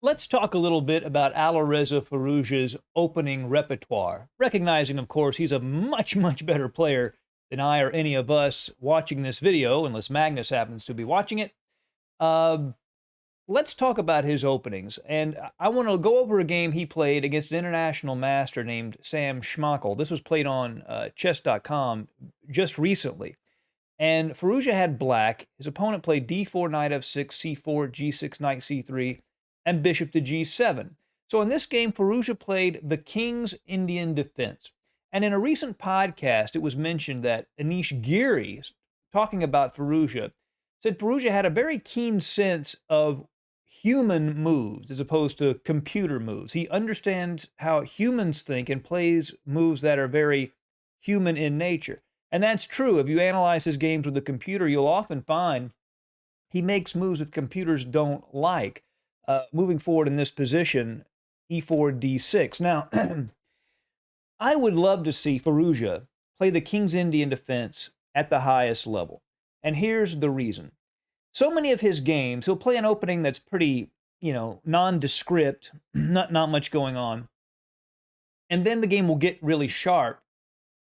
Let's talk a little bit about Alireza Firouzja's opening repertoire, recognizing, of course, he's a much better player than I or any of us watching this video, unless Magnus happens to be watching it. Uh, let's talk about his openings, and I want to go over a game he played against an international master named Sam Schmackel. This was played on chess.com just recently. And Firouzja had black. His opponent played d4, knight f6, c4, g6, knight c3, and bishop to g7. So in this game, Firouzja played the King's Indian Defense. And in a recent podcast, it was mentioned that Anish Giri, talking about Firouzja, said Firouzja had a very keen sense of human moves as opposed to computer moves. He understands how humans think and plays moves that are very human in nature. And that's true. If you analyze his games with the computer, you'll often find he makes moves that computers don't like. Moving forward in this position, e4, d6. Now, I would love to see Firouzja play the King's Indian Defense at the highest level. And here's the reason. So many of his games, he'll play an opening that's pretty, nondescript, not much going on. And then the game will get really sharp.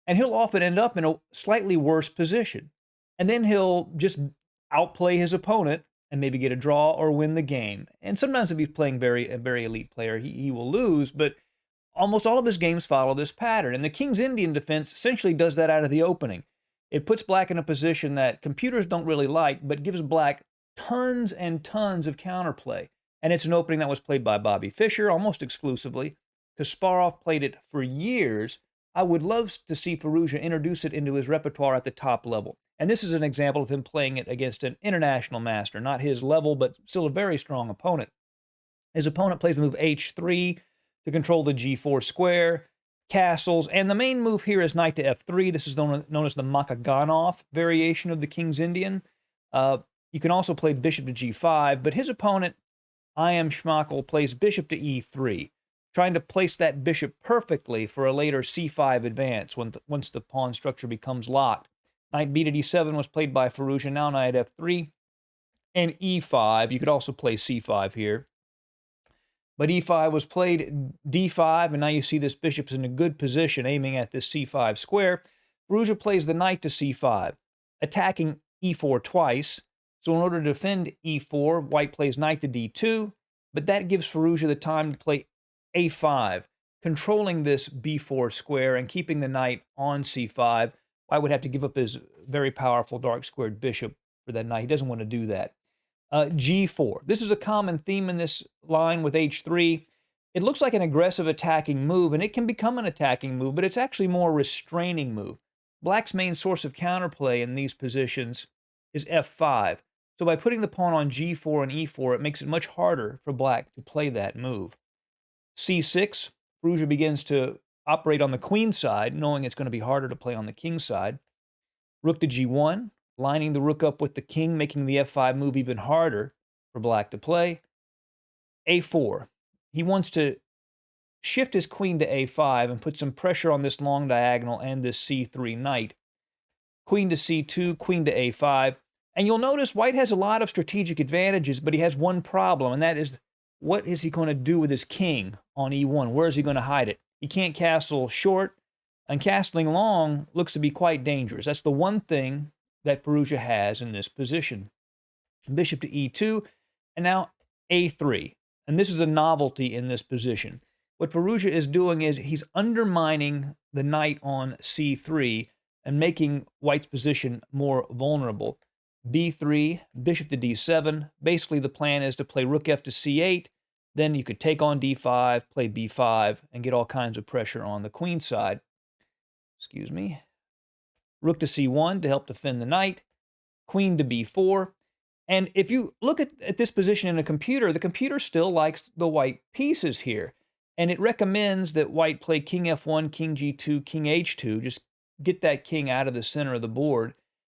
And he'll often end up in a slightly worse position. And then he'll just outplay his opponent and maybe get a draw or win the game. And sometimes if he's playing a very elite player, he will lose, but almost all of his games follow this pattern. And the King's Indian Defense essentially does that out of the opening. It puts black in a position that computers don't really like, but gives black tons and tons of counterplay. And it's an opening that was played by Bobby Fischer almost exclusively. Kasparov played it for years. I would love to see Firouzja introduce it into his repertoire at the top level. And this is an example of him playing it against an international master, not his level, but still a very strong opponent. His opponent plays the move h3 to control the g4 square, castles, and the main move here is knight to f3. This is known as the Makaganov variation of the King's Indian. You can also play bishop to g5, but his opponent, I am Schmackel, plays bishop to e3. Trying to place that bishop perfectly for a later c5 advance once the pawn structure becomes locked. Knight b to d7 was played by Firouzja, now knight f3, and e5. You could also play c5 here. But e5 was played d5, and now you see this bishop's in a good position aiming at this c5 square. Firouzja plays the knight to c5, attacking e4 twice. So in order to defend e4, white plays knight to d2, but that gives Firouzja the time to play a5, controlling this b4 square and keeping the knight on c5. White would have to give up his very powerful dark squared bishop for that knight. He doesn't want to do that. g4. This is a common theme in this line with h3. It looks like an aggressive attacking move, and it can become an attacking move, but it's actually more a restraining move. Black's main source of counterplay in these positions is f5. So by putting the pawn on g4 and e4, it makes it much harder for black to play that move. c6, Firouzja begins to operate on the queen side, knowing it's going to be harder to play on the king side. Rook to g1, lining the rook up with the king, making the f5 move even harder for black to play. a4, he wants to shift his queen to a5 and put some pressure on this long diagonal and this c3 knight. Queen to c2, queen to a5. And you'll notice white has a lot of strategic advantages, but he has one problem, and that is, what is he going to do with his king on e1? Where is he going to hide it? He can't castle short, and castling long looks to be quite dangerous. That's the one thing that Firouzja has in this position. Bishop to e2, and now a3. And this is a novelty in this position. What Firouzja is doing is he's undermining the knight on c3 and making white's position more vulnerable. b3, bishop to d7. Basically, the plan is to play rook f to c8. Then you could take on d5, play b5, and get all kinds of pressure on the queen side. Excuse me. Rook to c1 to help defend the knight. Queen to b4. And if you look at this position in a computer, the computer still likes the white pieces here. And it recommends that white play king f1, king g2, king h2. Just get that king out of the center of the board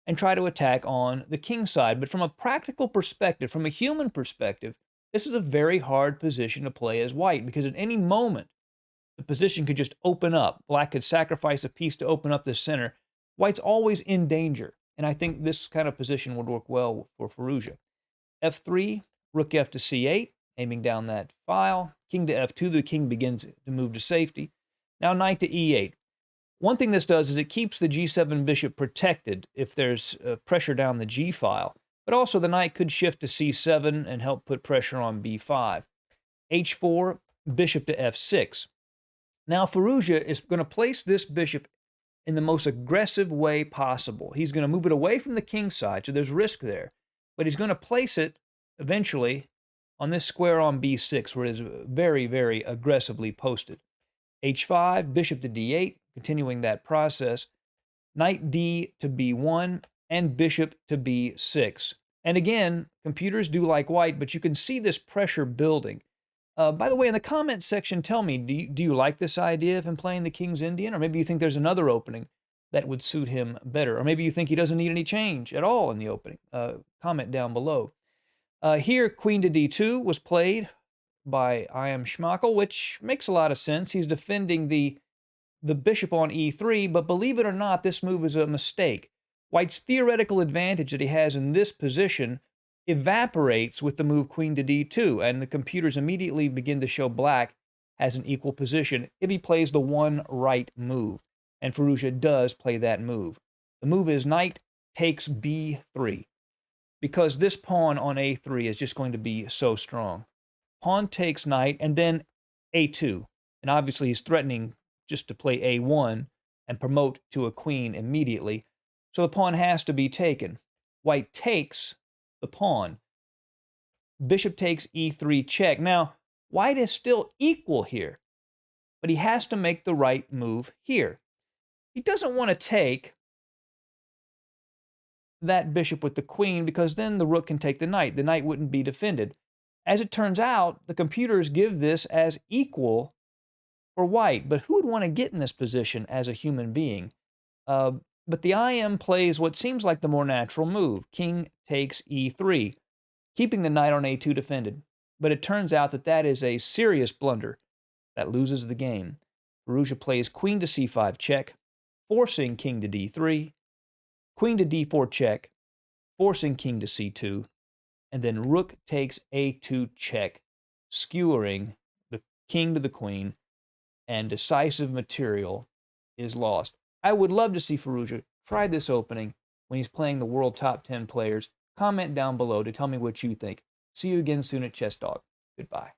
and try to attack on the king side. But from a practical perspective, from a human perspective, this is a very hard position to play as white, because at any moment, the position could just open up. Black could sacrifice a piece to open up the center. White's always in danger, and I think this kind of position would work well for Firouzja. f3, rook f to c8, aiming down that file. King to f2, the king begins to move to safety. Now knight to e8. One thing this does is it keeps the g7 bishop protected if there's pressure down the g file, but also the knight could shift to c7 and help put pressure on b5. h4, bishop to f6. Now Firouzja is going to place this bishop in the most aggressive way possible. He's going to move it away from the king side, so there's risk there, but he's going to place it eventually on this square on b6, where it is very, very aggressively posted. h5, bishop to d8, continuing that process. Knight d to b1, and bishop to b6. And again, computers do like white, but you can see this pressure building. By the way, in the comments section, tell me, do you like this idea of him playing the King's Indian? Or maybe you think there's another opening that would suit him better. Or maybe you think he doesn't need any change at all in the opening. Comment down below. Here, queen to d2 was played by I am Schmackel, which makes a lot of sense. He's defending the bishop on e3, but believe it or not, this move is a mistake. White's theoretical advantage that he has in this position evaporates with the move queen to d2, and the computers immediately begin to show black has an equal position if he plays the one right move. And Firouzja does play that move. The move is knight takes b3, because this pawn on a3 is just going to be so strong. Pawn takes knight, and then a2. And obviously he's threatening just to play a1 and promote to a queen immediately. So the pawn has to be taken. White takes the pawn. Bishop takes e3 check. Now, white is still equal here, but he has to make the right move here. He doesn't want to take that bishop with the queen, because then the rook can take the knight. The knight wouldn't be defended. As it turns out, the computers give this as equal for white, but who would want to get in this position as a human being? But the IM plays what seems like the more natural move. King takes e3, keeping the knight on a2 defended. But it turns out that that is a serious blunder that loses the game. Firouzja plays queen to c5 check, forcing king to d3, queen to d4 check, forcing king to c2, and then rook takes a2 check, skewering the king to the queen, and decisive material is lost. I would love to see Firouzja try this opening when he's playing the world top 10 players. Comment down below to tell me what you think. See you again soon at Chess Dog. Goodbye.